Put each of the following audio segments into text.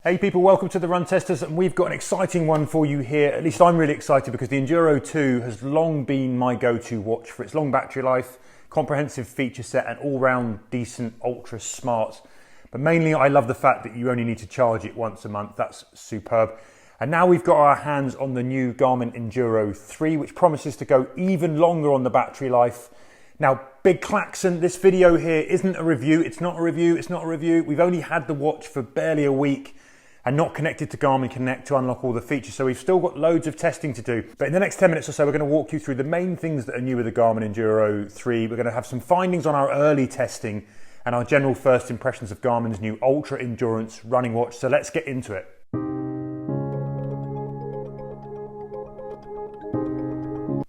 Hey people, welcome to the Run Testers, and we've got an exciting one for you here. At least I'm really excited because the Enduro 2 has long been my go-to watch for its long battery life, comprehensive feature set and all-round decent ultra smart. But mainly I love the fact that you only need to charge it once a month. That's superb. And now we've got our hands on the new Garmin Enduro 3, which promises to go even longer on the battery life. Now, big klaxon, this video here isn't a review. It's not a review. It's not a review. We've only had the watch for barely a week and not connected to Garmin Connect to unlock all the features. So we've still got loads of testing to do. But in the next 10 minutes or so, we're going to walk you through the main things that are new with the Garmin Enduro 3. We're going to have some findings on our early testing and our general first impressions of Garmin's new ultra endurance running watch. So let's get into it.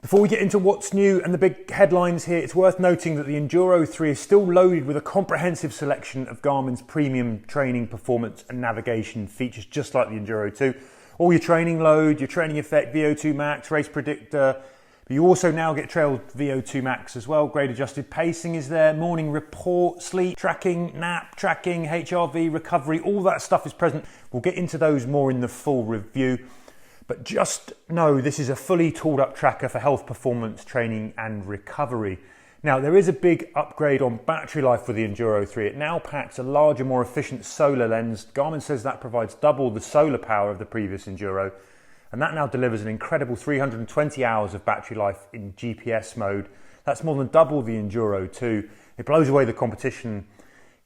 Before we get into what's new and the big headlines here, it's worth noting that the Enduro 3 is still loaded with a comprehensive selection of Garmin's premium training, performance and navigation features, just like the Enduro 2. All your training load, your training effect, VO2 max, race predictor, but you also now get trailed VO2 max as well. Grade adjusted pacing is there, morning report, sleep tracking, nap tracking, HRV, recovery, all that stuff is present. We'll get into those more in the full review. But just know this is a fully tooled up tracker for health, performance, training and recovery. Now there is a big upgrade on battery life for the Enduro 3. It now packs a larger, more efficient solar lens. Garmin says that provides double the solar power of the previous Enduro. And that now delivers an incredible 320 hours of battery life in GPS mode. That's more than double the Enduro 2. It blows away the competition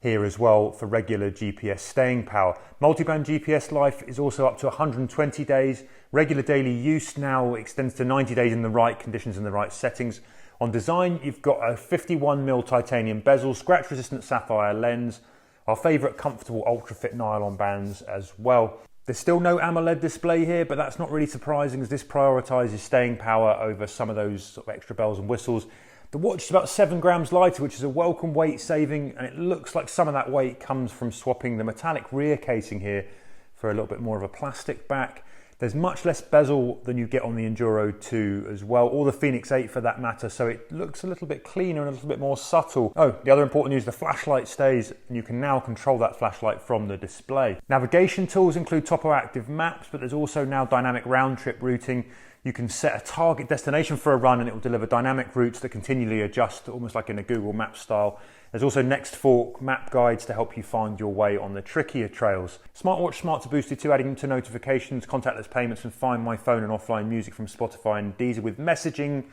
here as well for regular GPS staying power. Multi-band GPS life is also up to 120 days. Regular daily use now extends to 90 days in the right conditions and the right settings. On design, you've got a 51mm titanium bezel, scratch-resistant sapphire lens, our favourite comfortable ultra-fit nylon bands as well. There's still no AMOLED display here, but that's not really surprising as this prioritises staying power over some of those sort of extra bells and whistles. The watch is about 7 grams lighter, which is a welcome weight saving, and it looks like some of that weight comes from swapping the metallic rear casing here for a little bit more of a plastic back. There's much less bezel than you get on the Enduro 2 as well, or the Fenix 8 for that matter, so it looks a little bit cleaner and a little bit more subtle. Oh, the other important news, the flashlight stays, and you can now control that flashlight from the display. Navigation tools include topo active maps, but there's also now dynamic round-trip routing. You can set a target destination for a run and it will deliver dynamic routes that continually adjust, almost like in a Google Maps style. There's also next fork map guides to help you find your way on the trickier trails. Smartwatch Smart to Boosted 2 adding to notifications, contactless payments and Find My Phone and offline music from Spotify and Deezer with messaging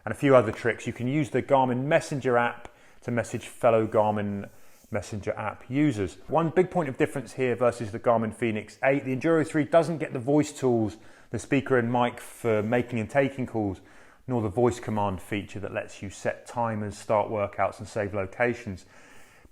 and a few other tricks. You can use the Garmin Messenger app to message fellow Garmin Messenger app users. One big point of difference here versus the Garmin Fenix 8, the Enduro 3 doesn't get the voice tools, the speaker and mic for making and taking calls, nor the voice command feature that lets you set timers, start workouts and save locations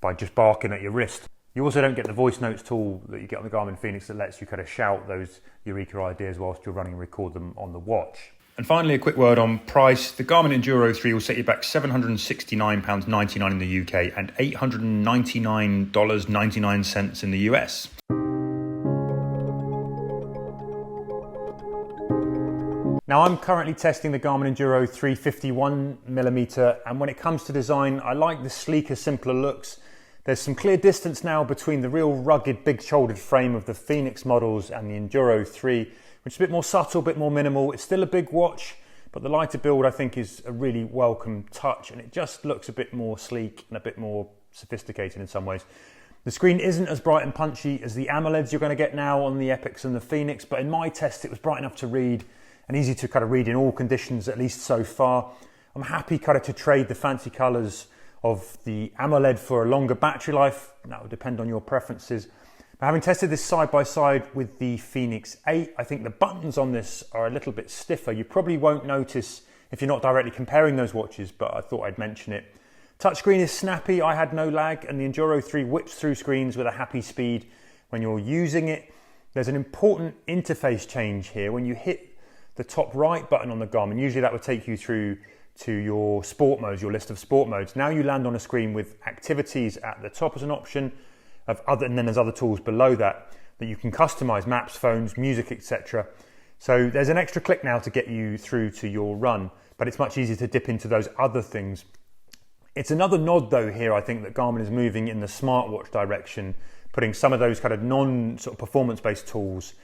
by just barking at your wrist. You also don't get the voice notes tool that you get on the Garmin Fenix that lets you kind of shout those eureka ideas whilst you're running and record them on the watch. And finally, a quick word on price. The Garmin Enduro 3 will set you back £769.99 in the UK and $899.99 in the US. Now I'm currently testing the Garmin Enduro 3 51mm, and when it comes to design, I like the sleeker, simpler looks. There's some clear distance now between the real rugged, big-shouldered frame of the Fenix models and the Enduro 3, which is a bit more subtle, a bit more minimal. It's still a big watch, but the lighter build I think is a really welcome touch, and it just looks a bit more sleek and a bit more sophisticated in some ways. The screen isn't as bright and punchy as the AMOLEDs you're going to get now on the Epics and the Fenix, but in my test it was bright enough to read and easy to kind of read in all conditions, at least so far. I'm happy kind of to trade the fancy colours of the AMOLED for a longer battery life. That will depend on your preferences. But having tested this side by side with the Fenix 8, I think the buttons on this are a little bit stiffer. You probably won't notice if you're not directly comparing those watches, but I thought I'd mention it. Touchscreen is snappy, I had no lag, and the Enduro 3 whips through screens with a happy speed when you're using it. There's an important interface change here. When you hit the top right button on the Garmin, usually that would take you through to your sport modes, your list of sport modes. Now you land on a screen with activities at the top as an option, and then there's other tools below that you can customize, maps, phones, music, etc. So there's an extra click now to get you through to your run, but it's much easier to dip into those other things. It's another nod though here, I think, that Garmin is moving in the smartwatch direction putting some of those kind of non sort of performance-based tools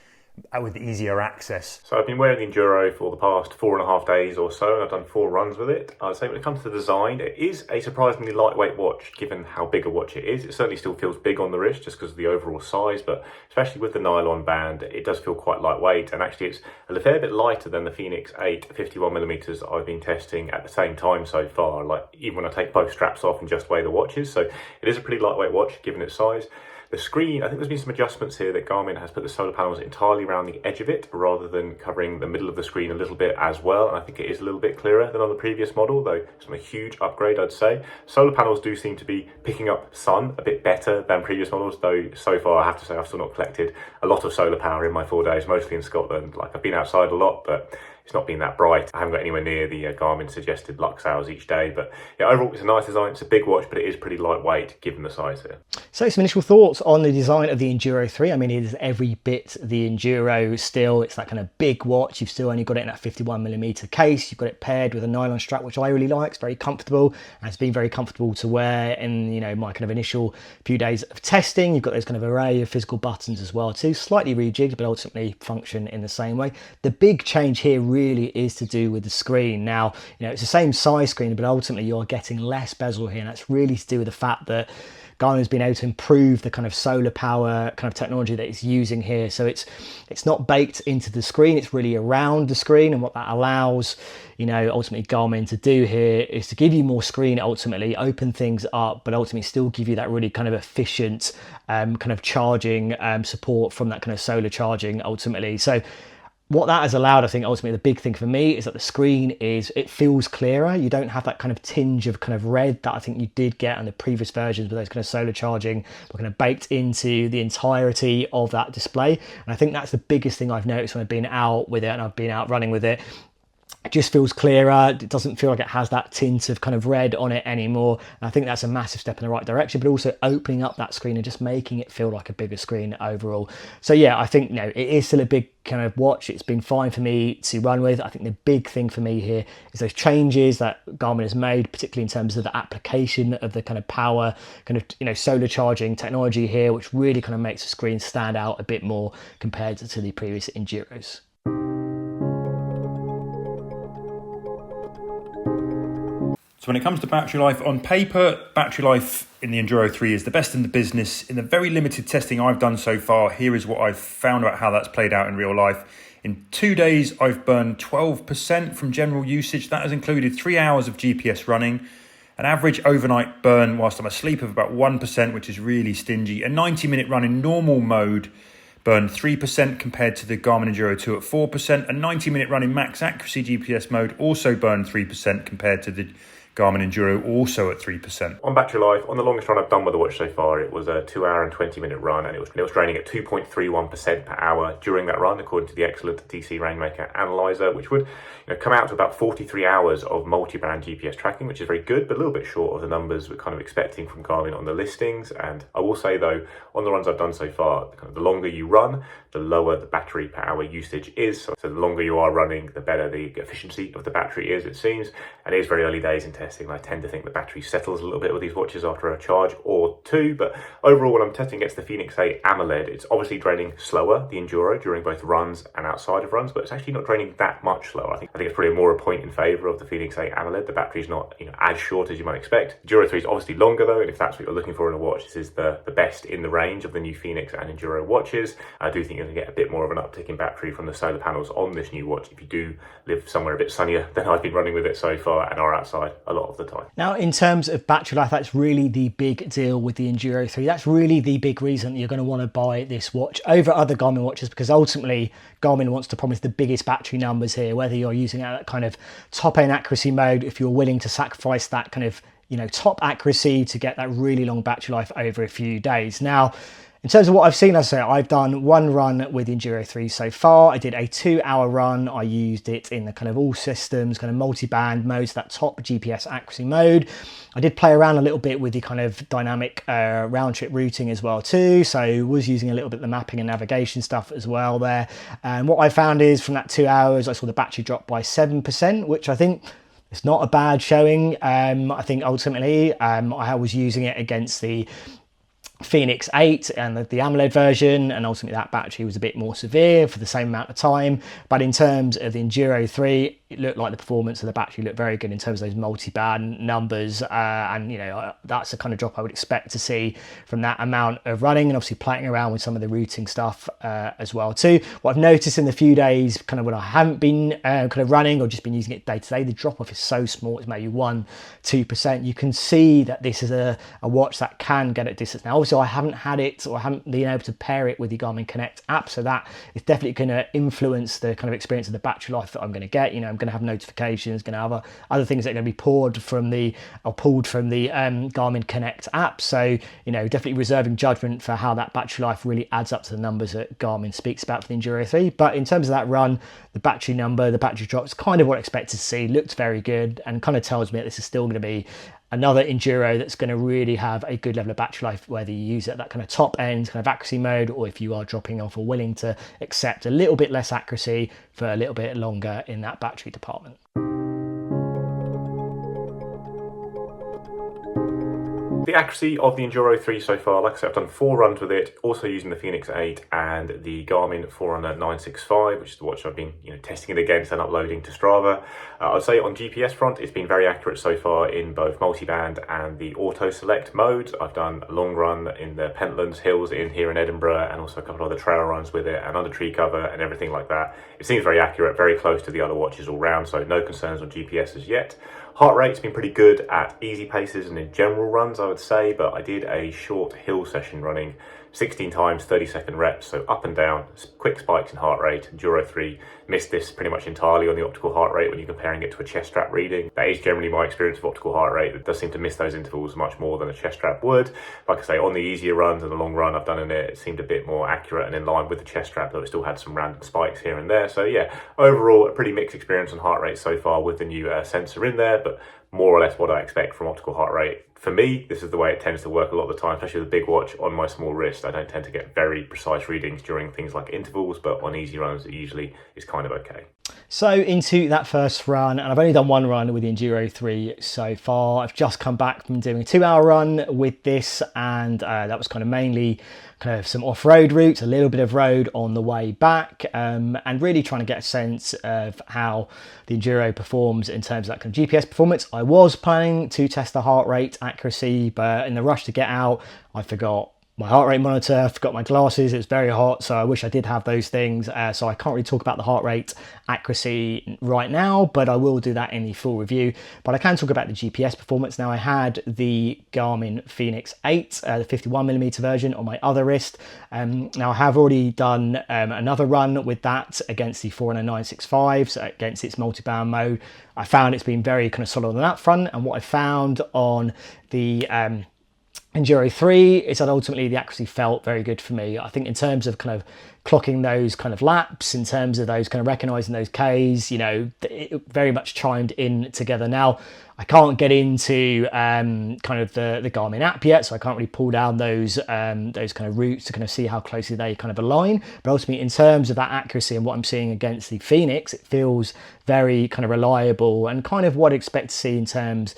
with easier access. So I've been wearing the Enduro for the past 4.5 days or so, and I've done 4 runs with it. I'd say when it comes to the design, it is a surprisingly lightweight watch, given how big a watch it is. It certainly still feels big on the wrist just because of the overall size, but especially with the nylon band, it does feel quite lightweight, and actually it's a fair bit lighter than the Fenix 8 51mm I've been testing at the same time so far, like even when I take both straps off and just weigh the watches. So it is a pretty lightweight watch given its size. The screen, I think there's been some adjustments here that Garmin has put the solar panels entirely around the edge of it rather than covering the middle of the screen a little bit as well. And I think it is a little bit clearer than on the previous model, though it's not a huge upgrade, I'd say. Solar panels do seem to be picking up sun a bit better than previous models, though so far I have to say I've still not collected a lot of solar power in my 4 days, mostly in Scotland. Like, I've been outside a lot, but it's not been that bright. I haven't got anywhere near the Garmin suggested lux hours each day, but yeah, overall it's a nice design. It's a big watch, but it is pretty lightweight given the size here. So some initial thoughts on the design of the Enduro 3. I mean, it is every bit the Enduro still. It's that kind of big watch. You've still only got it in that 51mm case. You've got it paired with a nylon strap, which I really like. It's very comfortable, and it's been very comfortable to wear in, you know, my kind of initial few days of testing. You've got those kind of array of physical buttons as well too, slightly rejigged, but ultimately function in the same way. The big change here really is to do with the screen. Now, you know, it's the same size screen, but ultimately you're getting less bezel here, and that's really to do with the fact that Garmin has been able to improve the kind of solar power kind of technology that it's using here. So it's not baked into the screen, it's really around the screen, and what that allows, you know, ultimately Garmin to do here is to give you more screen, ultimately open things up, but ultimately still give you that really kind of efficient kind of charging support from that kind of solar charging ultimately. So what that has allowed, I think, ultimately the big thing for me is that the screen it feels clearer. You don't have that kind of tinge of kind of red that I think you did get on the previous versions, with those kind of solar charging were kind of baked into the entirety of that display. And I think that's the biggest thing I've noticed when I've been out with it and I've been out running with it. It just feels clearer. It doesn't feel like it has that tint of kind of red on it anymore. And I think that's a massive step in the right direction, but also opening up that screen and just making it feel like a bigger screen overall. So yeah, I think, you know, it is still a big kind of watch. It's been fine for me to run with. I think the big thing for me here is those changes that Garmin has made, particularly in terms of the application of the kind of power, kind of, you know, solar charging technology here, which really kind of makes the screen stand out a bit more compared to the previous Enduros. So when it comes to battery life, on paper, battery life in the Enduro 3 is the best in the business. In the very limited testing I've done so far, here is what I've found about how that's played out in real life. In 2 days, I've burned 12% from general usage. That has included 3 hours of GPS running, an average overnight burn whilst I'm asleep of about 1%, which is really stingy. A 90-minute run in normal mode burned 3% compared to the Garmin Enduro 2 at 4%. A 90-minute run in max accuracy GPS mode also burned 3% compared to the Garmin Enduro, also at 3%. On battery life, on the longest run I've done with the watch so far, it was a 2 hour and 20-minute run, and it was draining at 2.31% per hour during that run, according to the excellent DC Rainmaker analyzer, which would, you know, come out to about 43 hours of multi-band GPS tracking, which is very good, but a little bit short of the numbers we're kind of expecting from Garmin on the listings. And I will say though, on the runs I've done so far, kind of the longer you run, the lower the battery per hour usage is. So the longer you are running, the better the efficiency of the battery is, it seems. And it is very early days in testing. I tend to think the battery settles a little bit with these watches after a charge or two, but overall when I'm testing against the Fenix 8 AMOLED, it's obviously draining slower, the Enduro, during both runs and outside of runs, but it's actually not draining that much slower. I think it's probably more a point in favour of the Fenix 8 AMOLED. The battery's not, you know, as short as you might expect. Enduro 3 is obviously longer though, and if that's what you're looking for in a watch, this is the best in the range of the new Fenix and Enduro watches. I do think you're going to get a bit more of an uptick in battery from the solar panels on this new watch if you do live somewhere a bit sunnier than I've been running with it so far and are outside a lot of the time. Now, in terms of battery life, that's really the big deal with the Enduro 3. That's really the big reason you're going to want to buy this watch over other Garmin watches, because ultimately Garmin wants to promise the biggest battery numbers here, whether you're using that kind of top end accuracy mode, if you're willing to sacrifice that kind of, you know, top accuracy to get that really long battery life over a few days. Now, in terms of what I've seen, as I say, I've done one run with the Enduro 3 so far. I did a 2 hour run. I used it in the kind of all systems, kind of multi-band modes, that top GPS accuracy mode. I did play around a little bit with the kind of dynamic round trip routing as well too. So I was using a little bit of the mapping and navigation stuff as well there. And what I found is from that 2 hours, I saw the battery drop by 7%, which I think it's not a bad showing. I think ultimately I was using it against the Fenix 8 and the AMOLED version, and ultimately that battery was a bit more severe for the same amount of time. But in terms of the Enduro 3, it looked like the performance of the battery looked very good in terms of those multi-band numbers, and that's the kind of drop I would expect to see from that amount of running, and obviously playing around with some of the routing stuff as well too. What I've noticed in the few days kind of when I haven't been kind of running or just been using it day to day, the drop off is so small, it's maybe 1-2%. You can see that this is a watch that can get at distance. Now obviously I haven't had it, or I haven't been able to pair it with the Garmin Connect app, so that is definitely going to influence the kind of experience of the battery life that I'm going to get. I'm going to have notifications, going to have other things that are going to be pulled from the Garmin Connect app. So definitely reserving judgment for how that battery life really adds up to the numbers that Garmin speaks about for the Enduro 3. But in terms of that run, the battery drop is kind of what I expected to see. Looked very good, and kind of tells me that this is still going to be another Enduro that's going to really have a good level of battery life, whether you use it at that kind of top end kind of accuracy mode, or if you are dropping off or willing to accept a little bit less accuracy for a little bit longer in that battery department. The accuracy of the Enduro 3 so far, like I said, I've done 4 runs with it, also using the Fenix 8 and the Garmin Forerunner 965, which is the watch I've been testing it against and uploading to Strava. I'd say on GPS front, it's been very accurate so far in both multiband and the auto select modes. I've done a long run in the Pentlands Hills here in Edinburgh, and also a couple of other trail runs with it and under tree cover and everything like that. It seems very accurate, very close to the other watches all round, so no concerns on GPS as yet. Heart rate's been pretty good at easy paces and in general runs, I would say, but I did a short hill session running 16 times 30-second reps, so up and down, quick spikes in heart rate. Enduro 3 missed this pretty much entirely on the optical heart rate when you're comparing it to a chest strap reading. That is generally my experience of optical heart rate. It does seem to miss those intervals much more than a chest strap would. Like I say, on the easier runs and the long run I've done in it, it seemed a bit more accurate and in line with the chest strap, though it still had some random spikes here and there. So yeah, overall a pretty mixed experience on heart rate so far with the new sensor in there, but more or less what I expect from optical heart rate. For me, this is the way it tends to work a lot of the time, especially with a big watch on my small wrist. I don't tend to get very precise readings during things like intervals, but on easy runs it usually is kind of okay. So into that first run, and I've only done one run with the Enduro 3 so far. I've just come back from doing a 2-hour run with this, and that was kind of mainly kind of some off-road routes, a little bit of road on the way back, and really trying to get a sense of how the Enduro performs in terms of that kind of GPS performance. I was planning to test the heart rate accuracy, but in the rush to get out, I forgot my heart rate monitor, I forgot my glasses, it was very hot, so I wish I did have those things, so I can't really talk about the heart rate accuracy right now, but I will do that in the full review. But I can talk about the GPS performance. Now I had the Garmin Fenix 8, the 51mm version on my other wrist. Now I have already done another run with that against the Forerunner 965, so against its multi-band mode. I found it's been very kind of solid on that front, and what I found on the Enduro 3 is that ultimately the accuracy felt very good for me. I think in terms of kind of clocking those kind of laps, in terms of those kind of recognizing those Ks, it very much chimed in together. Now I can't get into kind of the Garmin app yet, so I can't really pull down those kind of routes to kind of see how closely they kind of align. But ultimately, in terms of that accuracy and what I'm seeing against the Fenix, it feels very kind of reliable and kind of what I expect to see in terms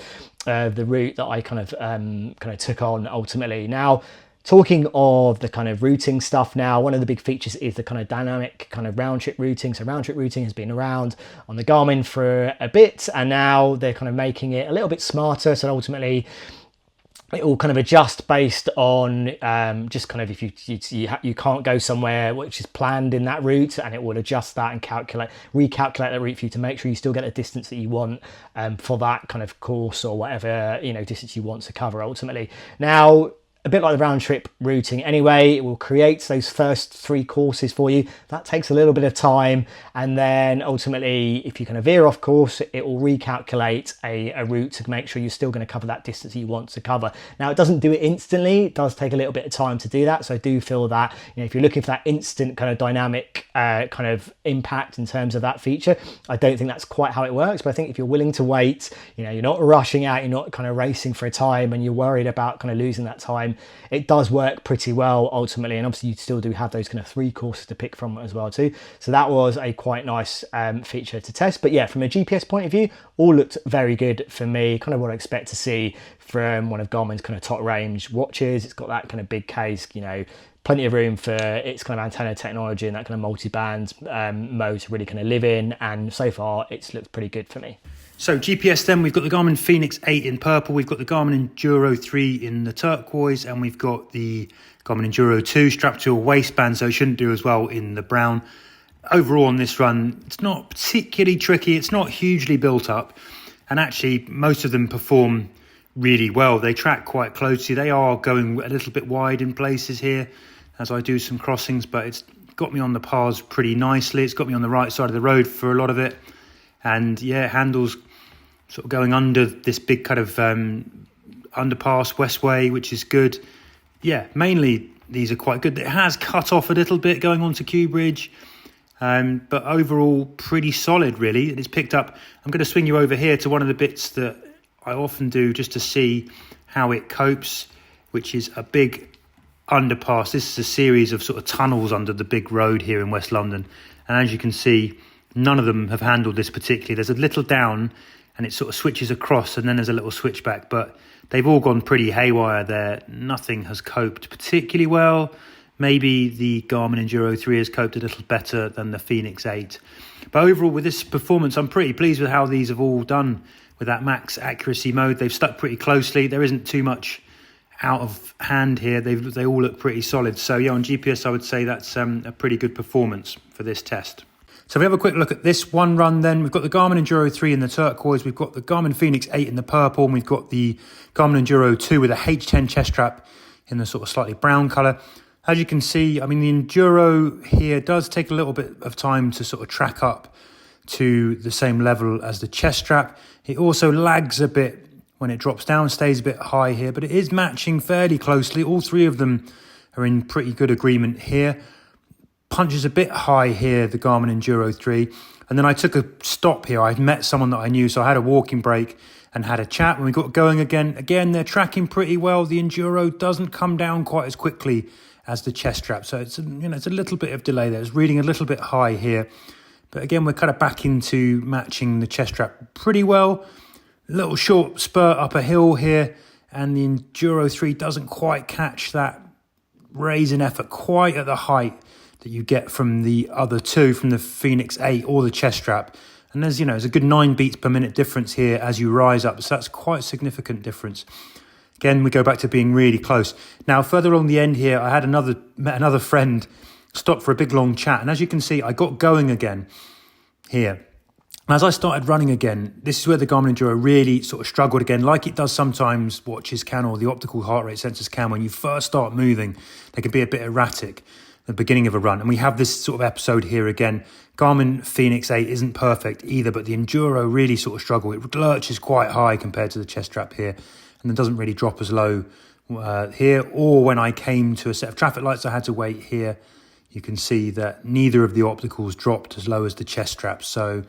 of the route that I kind of took on ultimately. Now, talking of the kind of routing stuff now, one of the big features is the kind of dynamic kind of round trip routing. So round trip routing has been around on the Garmin for a bit, and now they're kind of making it a little bit smarter. So ultimately it will kind of adjust based on just kind of if you can't go somewhere which is planned in that route, and it will adjust that and recalculate that route for you to make sure you still get the distance that you want for that kind of course or whatever distance you want to cover ultimately. Now, a bit like the round trip routing anyway, it will create those first 3 courses for you. That takes a little bit of time, and then ultimately if you kind of veer off course, it will recalculate a route to make sure you're still going to cover that distance that you want to cover. Now, it doesn't do it instantly, it does take a little bit of time to do that, so I do feel that if you're looking for that instant kind of dynamic kind of impact in terms of that feature, I don't think that's quite how it works. But I think if you're willing to wait, you're not rushing out, you're not kind of racing for a time and you're worried about kind of losing that time, it does work pretty well ultimately, and obviously you still do have those kind of 3 courses to pick from as well too. So that was a quite nice feature to test. But yeah, from a GPS point of view, all looked very good for me, kind of what I expect to see from one of Garmin's kind of top range watches. It's got that kind of big case, you know, plenty of room for its kind of antenna technology and that kind of multi-band mode to really kind of live in, and so far it's looked pretty good for me. So GPS then, we've got the Garmin Fenix 8 in purple, we've got the Garmin Enduro 3 in the turquoise, and we've got the Garmin Enduro 2 strapped to a waistband, so it shouldn't do as well in the brown. Overall on this run, it's not particularly tricky, it's not hugely built up, and actually most of them perform really well. They track quite closely, they are going a little bit wide in places here as I do some crossings, but it's got me on the paths pretty nicely. It's got me on the right side of the road for a lot of it, and yeah, it handles sort of going under this big kind of underpass Westway, which is good. Yeah, mainly these are quite good. It has cut off a little bit going onto Kew Bridge, but overall pretty solid really. It's picked up. I'm going to swing you over here to one of the bits that I often do just to see how it copes, which is a big underpass. This is a series of sort of tunnels under the big road here in West London, and as you can see, none of them have handled this particularly. There's a little down and it sort of switches across, and then there's a little switchback, but they've all gone pretty haywire there. Nothing has coped particularly well. Maybe the Garmin Enduro 3 has coped a little better than the Fenix 8. But overall, with this performance, I'm pretty pleased with how these have all done with that max accuracy mode. They've stuck pretty closely. There isn't too much out of hand here. They all look pretty solid. So yeah, on GPS, I would say that's a pretty good performance for this test. So if we have a quick look at this one run then, we've got the Garmin Enduro 3 in the turquoise, we've got the Garmin Fenix 8 in the purple, and we've got the Garmin Enduro 2 with a H10 chest strap in the sort of slightly brown colour. As you can see, I mean, the Enduro here does take a little bit of time to sort of track up to the same level as the chest strap. It also lags a bit when it drops down, stays a bit high here, but it is matching fairly closely. All three of them are in pretty good agreement here. Punches a bit high here, the Garmin Enduro 3. And then I took a stop here. I'd met someone that I knew, so I had a walking break and had a chat. When we got going again, they're tracking pretty well. The Enduro doesn't come down quite as quickly as the chest strap. So it's, it's a little bit of delay there. It's reading a little bit high here. But again, we're kind of back into matching the chest strap pretty well. A little short spurt up a hill here, and the Enduro 3 doesn't quite catch that raise in effort quite at the height that you get from the other two, from the Fenix 8 or the chest strap. And there's a good 9 beats per minute difference here as you rise up. So that's quite a significant difference. Again, we go back to being really close. Now, further along the end here, I had met another friend, stopped for a big long chat. And as you can see, I got going again here. And as I started running again, this is where the Garmin Enduro really sort of struggled again, like it does sometimes watches can, or the optical heart rate sensors can. When you first start moving, they can be a bit erratic at the beginning of a run. And we have this sort of episode here again. Garmin Fenix 8 isn't perfect either, but the Enduro really sort of struggle. It lurches quite high compared to the chest strap here, and it doesn't really drop as low here. Or when I came to a set of traffic lights, I had to wait here. You can see that neither of the opticals dropped as low as the chest strap. So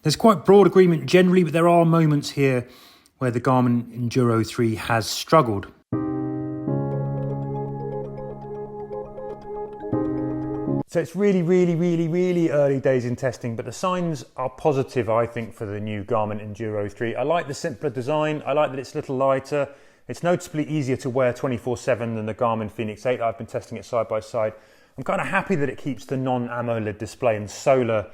there's quite broad agreement generally, but there are moments here where the Garmin Enduro 3 has struggled. So it's really early days in testing, but the signs are positive, I think, for the new Garmin Enduro 3. I like the simpler design. I like that it's a little lighter. It's noticeably easier to wear 24/7 than the Garmin Fenix 8. I've been testing it side by side. I'm kind of happy that it keeps the non-AMOLED display and solar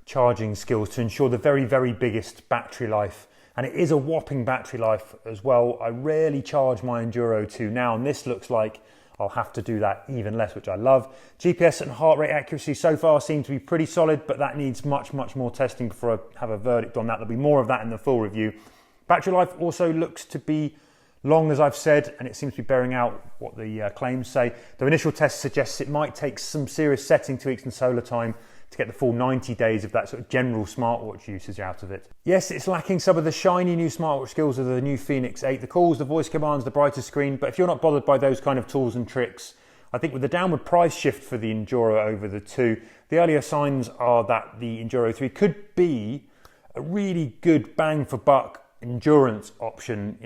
charging skills to ensure the very biggest battery life. And it is a whopping battery life as well. I rarely charge my Enduro 2 now, and this looks like I'll have to do that even less, which I love. GPS and heart rate accuracy so far seem to be pretty solid, but that needs much more testing before I have a verdict on that. There'll be more of that in the full review. Battery life also looks to be long, as I've said, and it seems to be bearing out what the claims say. The initial test suggests it might take some serious setting tweaks and solar time to get the full 90 days of that sort of general smartwatch usage out of it. Yes, it's lacking some of the shiny new smartwatch skills of the new Fenix 8, the calls, the voice commands, the brighter screen, but if you're not bothered by those kind of tools and tricks, I think with the downward price shift for the Enduro over the 2, the earlier signs are that the Enduro 3 could be a really good bang for buck endurance option,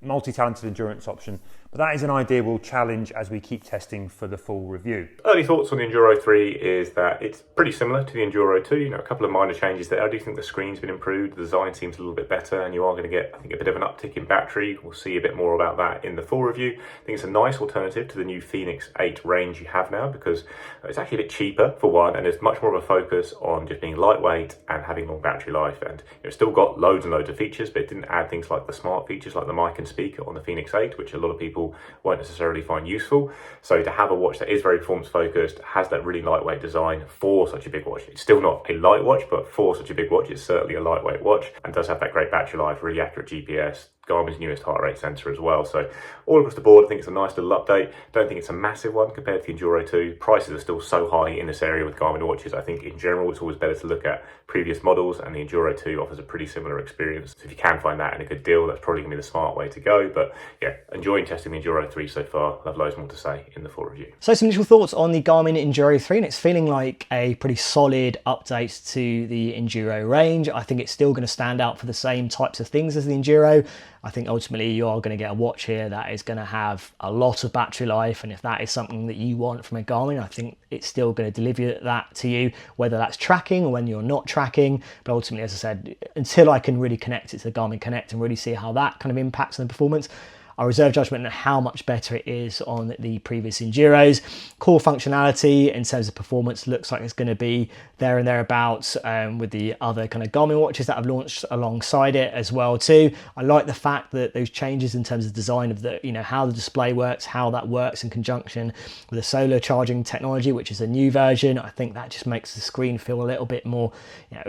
multi-talented endurance option, but that is an idea we'll challenge as we keep testing for the full review. Early thoughts on the Enduro 3 is that it's pretty similar to the Enduro 2, a couple of minor changes there. I do think the screen's been improved, the design seems a little bit better, and you are going to get, I think, a bit of an uptick in battery. We'll see a bit more about that in the full review. I think it's a nice alternative to the new Fenix 8 range you have now, because it's actually a bit cheaper for one, and there's much more of a focus on just being lightweight and having long battery life. And it's still got loads and loads of features, but it didn't add things like the smart features like the mic and speaker on the Fenix 8, which a lot of people won't necessarily find useful. So to have a watch that is very performance focused, has that really lightweight design for such a big watch. It's still not a light watch, but for such a big watch, it's certainly a lightweight watch, and does have that great battery life, really accurate GPS, Garmin's newest heart rate sensor as well. So all across the board, I think it's a nice little update. Don't think it's a massive one compared to the Enduro 2. Prices are still so high in this area with Garmin watches. I think in general, it's always better to look at previous models, and the Enduro 2 offers a pretty similar experience. So if you can find that in a good deal, that's probably gonna be the smart way to go. But yeah, enjoying testing the Enduro 3 so far. I'll have loads more to say in the full review. So some initial thoughts on the Garmin Enduro 3, and it's feeling like a pretty solid update to the Enduro range. I think it's still going to stand out for the same types of things as the Enduro. I think ultimately you are going to get a watch here that is going to have a lot of battery life, and if that is something that you want from a Garmin, I think it's still going to deliver that to you, whether that's tracking or when you're not tracking. But ultimately, as I said, until I can really connect it to the Garmin Connect and really see how that kind of impacts on the performance, I reserve judgment on how much better it is on the previous Enduros. Core functionality in terms of performance looks like it's going to be there and thereabouts with the other kind of Garmin watches that have launched alongside it as well too. I like the fact that those changes in terms of design of the, how the display works, how that works in conjunction with the solar charging technology, which is a new version. I think that just makes the screen feel a little bit more,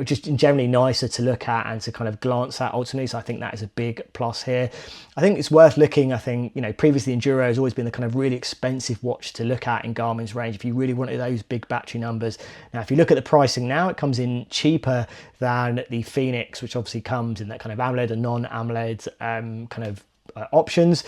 just generally nicer to look at and to kind of glance at ultimately. So I think that is a big plus here. I think it's worth looking. I think, previously Enduro has always been the kind of really expensive watch to look at in Garmin's range if you really wanted those big battery numbers. Now, if you look at the pricing now, it comes in cheaper than the Fenix, which obviously comes in that kind of AMOLED and non-AMOLED options.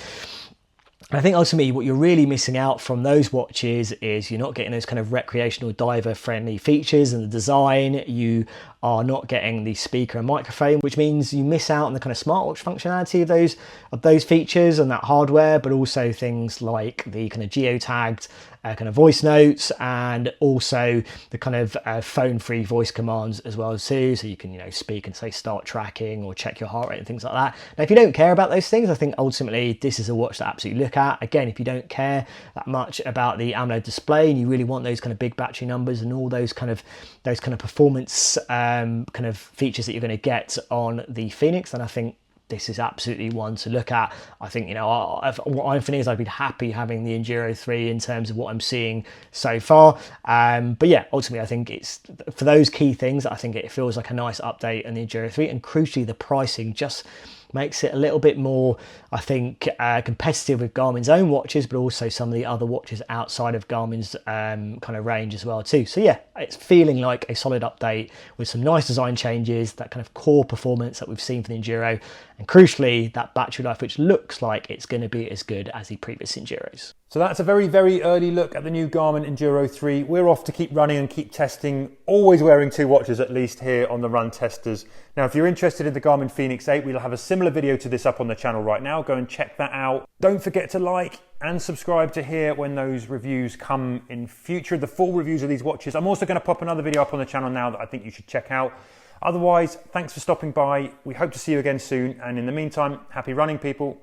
And I think ultimately what you're really missing out from those watches is you're not getting those kind of recreational diver friendly features and the design. You are not getting the speaker and microphone, which means you miss out on the kind of smartwatch functionality of those features and that hardware, but also things like the kind of geotagged kind of voice notes, and also the kind of phone-free voice commands as well too. So you can speak and say start tracking or check your heart rate and things like that. Now, if you don't care about those things, I think ultimately this is a watch to absolutely look at. Again, if you don't care that much about the AMOLED display and you really want those kind of big battery numbers and all those kind of performance kind of features that you're going to get on the Fenix, then I think this is absolutely one to look at. I think, what I'm feeling is I'd be happy having the Enduro 3 in terms of what I'm seeing so far. But yeah, ultimately, I think it's for those key things, I think it feels like a nice update on the Enduro 3. And crucially, the pricing just makes it a little bit more, I think, competitive with Garmin's own watches, but also some of the other watches outside of Garmin's kind of range as well too. So yeah, it's feeling like a solid update with some nice design changes, that kind of core performance that we've seen for the Enduro, and crucially that battery life, which looks like it's going to be as good as the previous Enduros. So that's a very, very early look at the new Garmin Enduro 3. We're off to keep running and keep testing, always wearing 2 watches at least here on the Run Testers. Now, if you're interested in the Garmin Fenix 8, we'll have a similar video to this up on the channel right now. Go and check that out. Don't forget to like and subscribe to hear when those reviews come in future, the full reviews of these watches. I'm also going to pop another video up on the channel now that I think you should check out. Otherwise, thanks for stopping by. We hope to see you again soon. And in the meantime, happy running, people.